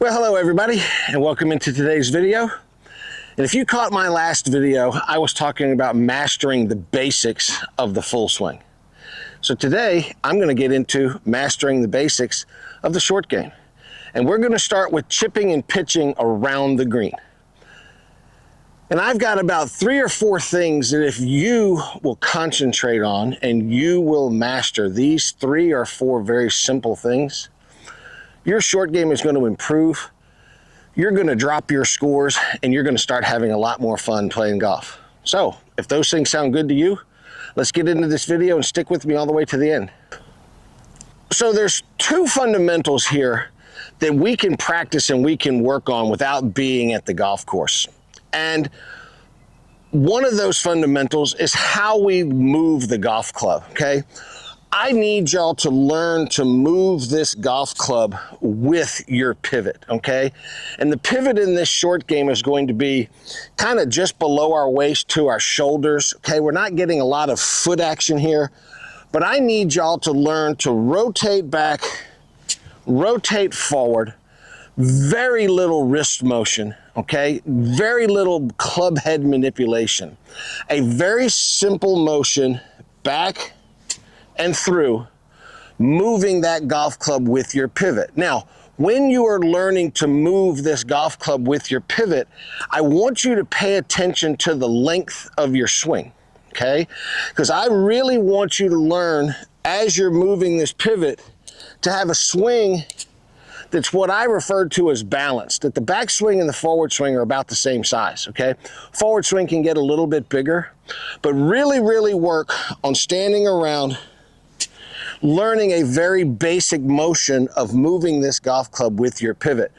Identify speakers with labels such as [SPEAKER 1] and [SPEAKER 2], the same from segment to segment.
[SPEAKER 1] Well, hello everybody, and welcome into today's video. And if you caught my last video, I was talking about mastering the basics of the full swing. So today, I'm going to get into mastering the basics of the short game. And we're going to start with chipping and pitching around the green. And I've got about 3 or 4 things that if you will concentrate on and you will master these 3 or 4 very simple things, your short game is going to improve. You're going to drop your scores and you're going to start having a lot more fun playing golf. So if those things sound good to you, let's get into this video and stick with me all the way to the end. So there's 2 fundamentals here that we can practice and we can work on without being at the golf course. And one of those fundamentals is how we move the golf club, okay? I need y'all to learn to move this golf club with your pivot, okay? And the pivot in this short game is going to be kind of just below our waist to our shoulders, okay? We're not getting a lot of foot action here, but I need y'all to learn to rotate back, rotate forward, very little wrist motion, okay? Very little club head manipulation. A very simple motion back and through, moving that golf club with your pivot. Now, when you are learning to move this golf club with your pivot, I want you to pay attention to the length of your swing, okay? Because I really want you to learn, as you're moving this pivot, to have a swing that's what I refer to as balanced, that the backswing and the forward swing are about the same size, okay? Forward swing can get a little bit bigger, but really work on standing around, learning a very basic motion of moving this golf club with your pivot,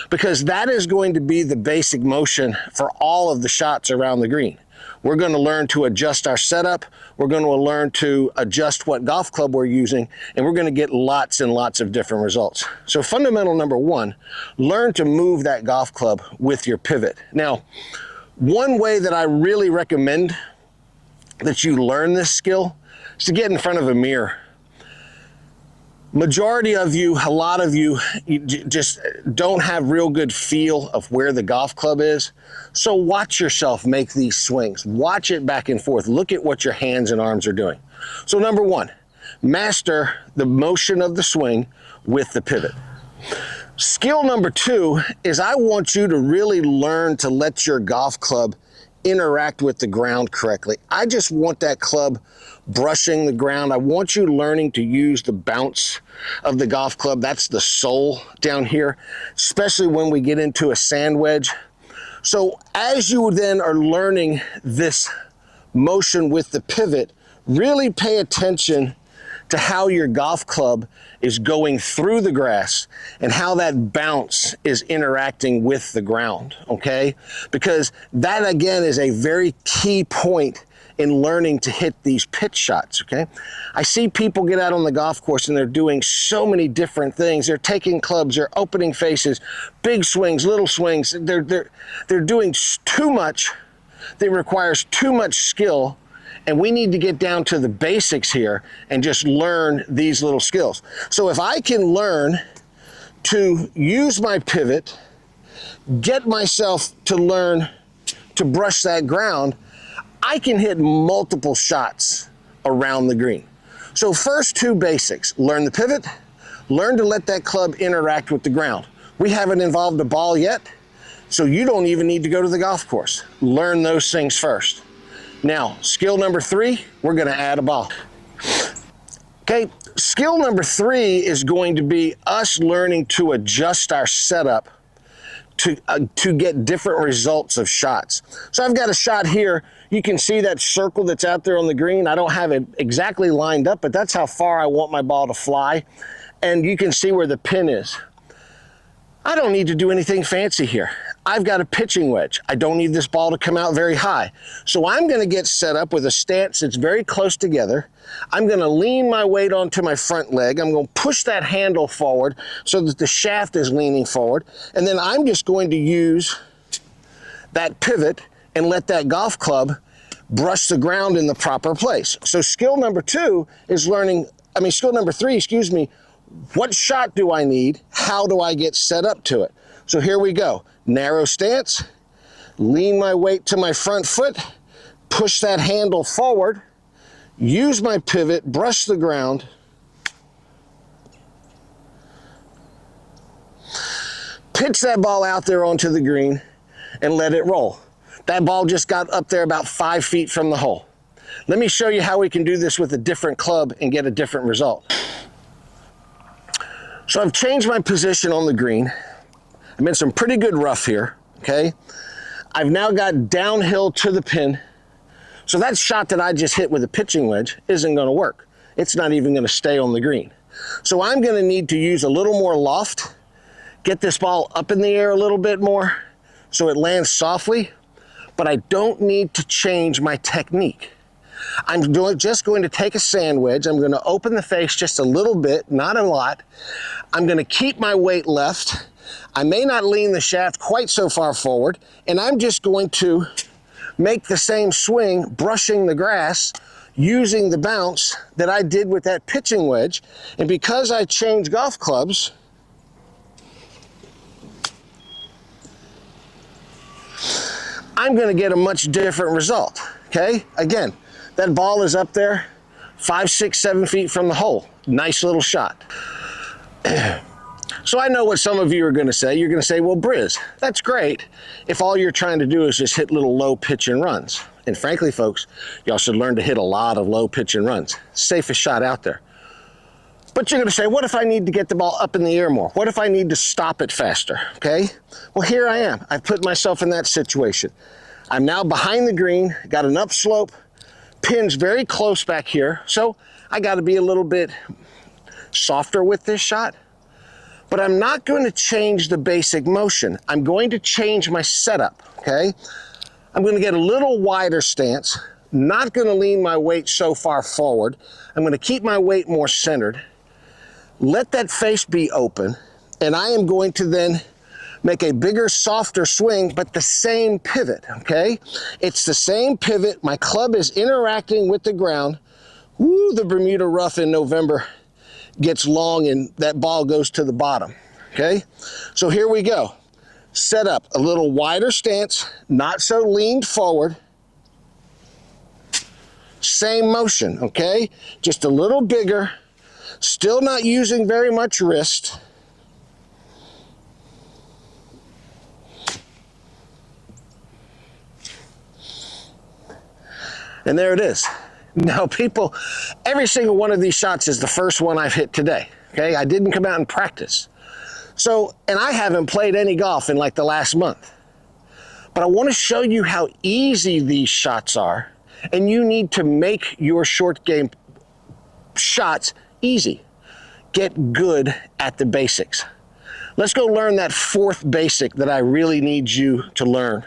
[SPEAKER 1] because that is going to be the basic motion for all of the shots around the green. We're going to learn to adjust our setup. We're going to learn to adjust what golf club we're using, and we're going to get lots and lots of different results. So fundamental number 1, learn to move that golf club with your pivot. Now, one way that I really recommend that you learn this skill is to get in front of a mirror. Majority of you, a lot of you just don't have real good feel of where the golf club is. So watch yourself make these swings. Watch it back and forth. Look at what your hands and arms are doing. So number 1, master the motion of the swing with the pivot. Skill number 2 is I want you to really learn to let your golf club interact with the ground correctly. I just want that club brushing the ground. I want you learning to use the bounce of the golf club. That's the sole down here, especially when we get into a sand wedge. So as you then are learning this motion with the pivot, really pay attention to how your golf club is going through the grass and how that bounce is interacting with the ground, okay? Because that, again, is a very key point in learning to hit these pitch shots, okay? I see people get out on the golf course and they're doing so many different things. They're taking clubs, they're opening faces, big swings, little swings. They're doing too much that requires too much skill. And we need to get down to the basics here and just learn these little skills. So if I can learn to use my pivot, get myself to learn to brush that ground, I can hit multiple shots around the green. So first 2 basics: learn the pivot, learn to let that club interact with the ground. We haven't involved a ball yet, so you don't even need to go to the golf course. Learn those things first. Now, skill number 3, we're going to add a ball. Okay, skill number 3 is going to be us learning to adjust our setup to get different results of shots. So I've got a shot here. You can see that circle that's out there on the green. I don't have it exactly lined up, but that's how far I want my ball to fly. And you can see where the pin is. I don't need to do anything fancy here. I've got a pitching wedge. I don't need this ball to come out very high. So I'm going to get set up with a stance that's very close together. I'm going to lean my weight onto my front leg. I'm going to push that handle forward so that the shaft is leaning forward. And then I'm just going to use that pivot and let that golf club brush the ground in the proper place. So skill number 2 is skill number 3, excuse me, what shot do I need? How do I get set up to it? So here we go. Narrow stance, lean my weight to my front foot, push that handle forward, use my pivot, brush the ground, pitch that ball out there onto the green and let it roll. That ball just got up there about 5 feet from the hole. Let me show you how we can do this with a different club and get a different result. So I've changed my position on the green. I'm in some pretty good rough here, okay? I've now got downhill to the pin. So that shot that I just hit with a pitching wedge isn't gonna work. It's not even gonna stay on the green. So I'm gonna need to use a little more loft, get this ball up in the air a little bit more so it lands softly, but I don't need to change my technique. I'm just going to take a sand wedge. I'm going to open the face just a little bit, not a lot. I'm going to keep my weight left. I may not lean the shaft quite so far forward, and I'm just going to make the same swing, brushing the grass, using the bounce that I did with that pitching wedge. And because I changed golf clubs, I'm going to get a much different result, okay? Again, that ball is up there 5, 6, 7 feet from the hole. Nice little shot. So I know what some of you are going to say. You're going to say, well, Briz, that's great if all you're trying to do is just hit little low pitch and runs. And frankly, folks, y'all should learn to hit a lot of low pitch and runs. Safest shot out there. But you're going to say, what if I need to get the ball up in the air more? What if I need to stop it faster? Okay? Well, here I am. I've put myself in that situation. I'm now behind the green, got an upslope, pin's very close back here, so I got to be a little bit softer with this shot. But I'm not going to change the basic motion. I'm going to change my setup, okay? I'm going to get a little wider stance, not going to lean my weight so far forward. I'm going to keep my weight more centered. Let that face be open, and I am going to then make a bigger, softer swing, but the same pivot, okay? It's the same pivot. My club is interacting with the ground. Woo, the Bermuda rough in November gets long and that ball goes to the bottom, okay? So here we go. Set up a little wider stance, not so leaned forward. Same motion, okay? Just a little bigger, still not using very much wrist. And there it is. Now people, every single one of these shots is the first one I've hit today, okay? I didn't come out and practice. So, and I haven't played any golf in like the last month. But I want to show you how easy these shots are, and you need to make your short game shots easy. Get good at the basics. Let's go learn that fourth basic that I really need you to learn,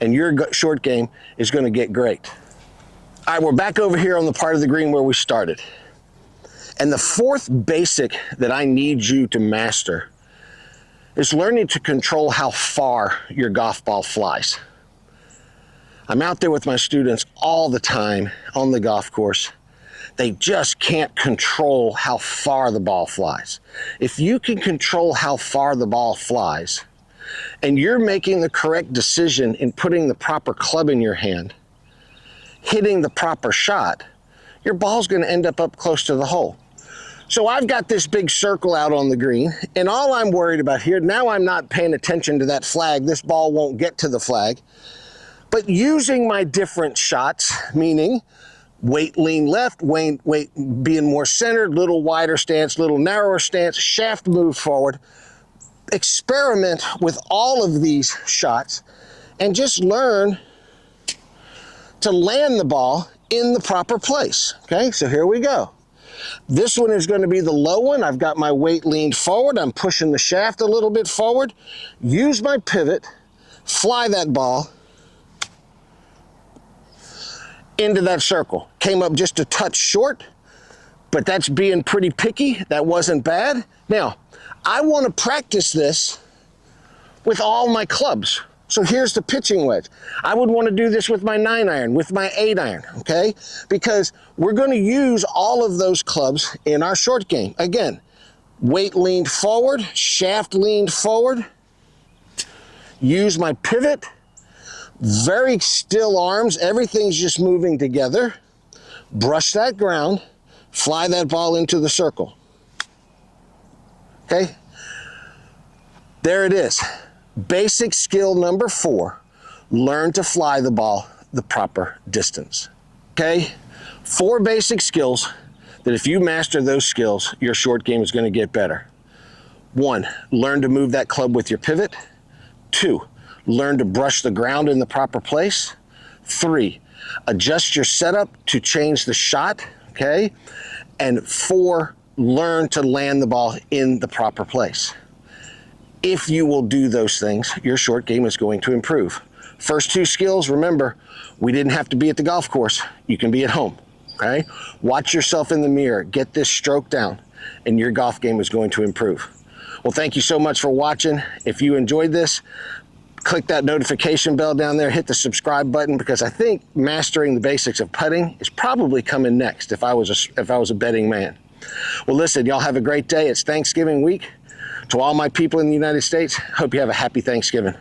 [SPEAKER 1] and your short game is going to get great. All right, we're back over here on the part of the green where we started. And the fourth basic that I need you to master is learning to control how far your golf ball flies. I'm out there with my students all the time on the golf course. They just can't control how far the ball flies. If you can control how far the ball flies, and you're making the correct decision in putting the proper club in your hand, hitting the proper shot, your ball's going to end up close to the hole. So I've got this big circle out on the green, and all I'm worried about here, now I'm not paying attention to that flag. This ball won't get to the flag. But using my different shots, meaning weight lean left, weight being more centered, little wider stance, little narrower stance, shaft move forward, experiment with all of these shots and just learn to land the ball in the proper place, okay? So here we go. This one is going to be the low one. I've got my weight leaned forward. I'm pushing the shaft a little bit forward. Use my pivot, fly that ball into that circle. Came up just a touch short, but that's being pretty picky. That wasn't bad. Now, I want to practice this with all my clubs. So here's the pitching wedge. I would want to do this with my 9-iron, with my 8-iron, okay? Because we're going to use all of those clubs in our short game. Again, weight leaned forward, shaft leaned forward, use my pivot, very still arms, everything's just moving together. Brush that ground, fly that ball into the circle. Okay? There it is. Basic skill number 4, learn to fly the ball the proper distance. Okay? 4 basic skills that if you master those skills, your short game is going to get better. 1, learn to move that club with your pivot. 2, learn to brush the ground in the proper place. 3, adjust your setup to change the shot, okay? And 4, learn to land the ball in the proper place. If you will do those things, your short game is going to improve. First 2 skills, remember, we didn't have to be at the golf course. You can be at home, okay? Watch yourself in the mirror, get this stroke down, and your golf game is going to improve. Well, thank you so much for watching. If you enjoyed this, click that notification bell down there, hit the subscribe button, because I think mastering the basics of putting is probably coming next if I was a betting man. Well, listen, y'all have a great day. It's Thanksgiving week. To all my people in the United States, hope you have a happy Thanksgiving.